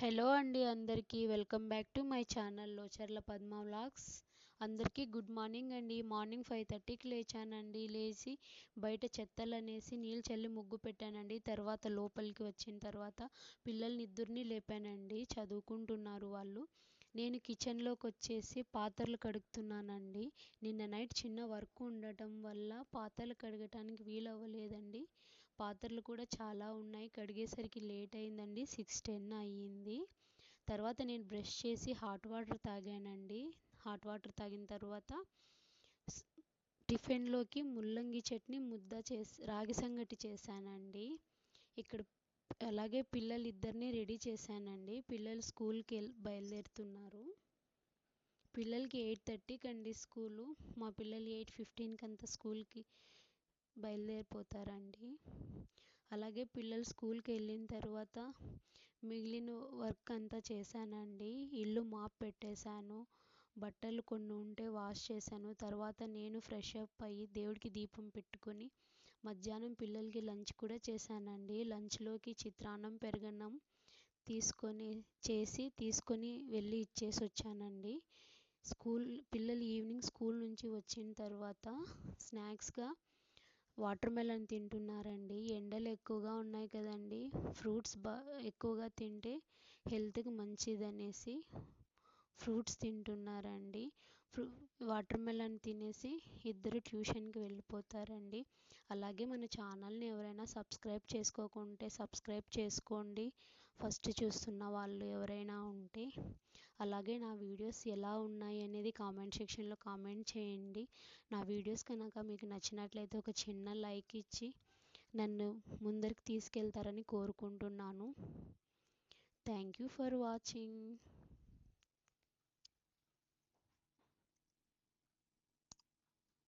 Hello అండి అందరికీ welcome back to my channel Locherla Padma vlogs. అందరికీ గుడ్ మార్నింగ్ అండి. మార్నింగ్ 5:30కి లేచానండి. లేచి బయట చెత్తలనేసి నీళ్ళు చల్లి ముగ్గు పెట్టానండి. తర్వాత లోపలికి వచ్చిన తర్వాత పిల్లల్ని ఇద్దరిని లేపానండి. చదువుకుంటున్నారు వాళ్ళు. నేను కిచెన్లోకి వచ్చేసి పాత్రలు కడుగుతున్నానండి. నిన్న నైట్ చిన్న వర్క్ ఉండటం వల్ల పాత్రలు కడగటానికి వీలవ్వలేదండి. పాత్రలు కూడా చాలా ఉన్నాయి. కడిగేసరికి లేట్ అయిందండి. 6:10 అయ్యింది. తర్వాత నేను బ్రష్ చేసి హాట్ వాటర్ తాగానండి. హాట్ వాటర్ తాగిన తర్వాత టిఫిన్లోకి ముల్లంగి చట్నీ ముద్ద రాగి సంగటి చేశానండి. ఇక్కడ అలాగే పిల్లలు ఇద్దరిని రెడీ చేశానండి. పిల్లలు స్కూల్కి బయలుదేరుతున్నారు. పిల్లలకి 8:30కి అండి స్కూలు. మా పిల్లలు 8:15కి అంతా స్కూల్కి బయలుదేరిపోతారండి. అలాగే పిల్లలు స్కూల్కి వెళ్ళిన తర్వాత మిగిలిన వర్క్ అంతా చేశానండి. ఇల్లు మాప్ పెట్టేశాను. బట్టలు కొన్ని ఉంటే వాష్ చేశాను. తర్వాత నేను ఫ్రెష్ అప్ అయ్యి దేవుడికి దీపం పెట్టుకొని మధ్యాహ్నం పిల్లలకి లంచ్ కూడా చేశానండి. లంచ్లోకి చిత్రాన్నం పెరుగన్నం తీసుకొని వెళ్ళి ఇచ్చేసి వచ్చానండి. పిల్లలు ఈవినింగ్ స్కూల్ నుంచి వచ్చిన తర్వాత స్నాక్స్గా వాటర్ మెలన్ తింటున్నారండి. ఎండలు ఎక్కువగా ఉన్నాయి కదండి. ఫ్రూట్స్ ఎక్కువగా తింటే హెల్త్కి మంచిదనేసి ఫ్రూట్స్ తింటున్నారండి. వాటర్ మెలన్ తినేసి ఇద్దరు ట్యూషన్కి వెళ్ళిపోతారండి. అలాగే మన ఛానల్ని ఎవరైనా సబ్స్క్రైబ్ చేసుకోకుంటే సబ్స్క్రైబ్ చేసుకోండి, ఫస్ట్ చూస్తున్న వాళ్ళు ఎవరైనా ఉంటే. అలాగే నా వీడియోస్ ఎలా ఉన్నాయి అనేది కామెంట్ సెక్షన్లో కామెంట్ చేయండి. నా వీడియోస్ కనుక మీకు నచ్చినట్లయితే ఒక చిన్న లైక్ ఇచ్చి నన్ను ముందరికి తీసుకెళ్తారని కోరుకుంటున్నాను. Thank you for watching.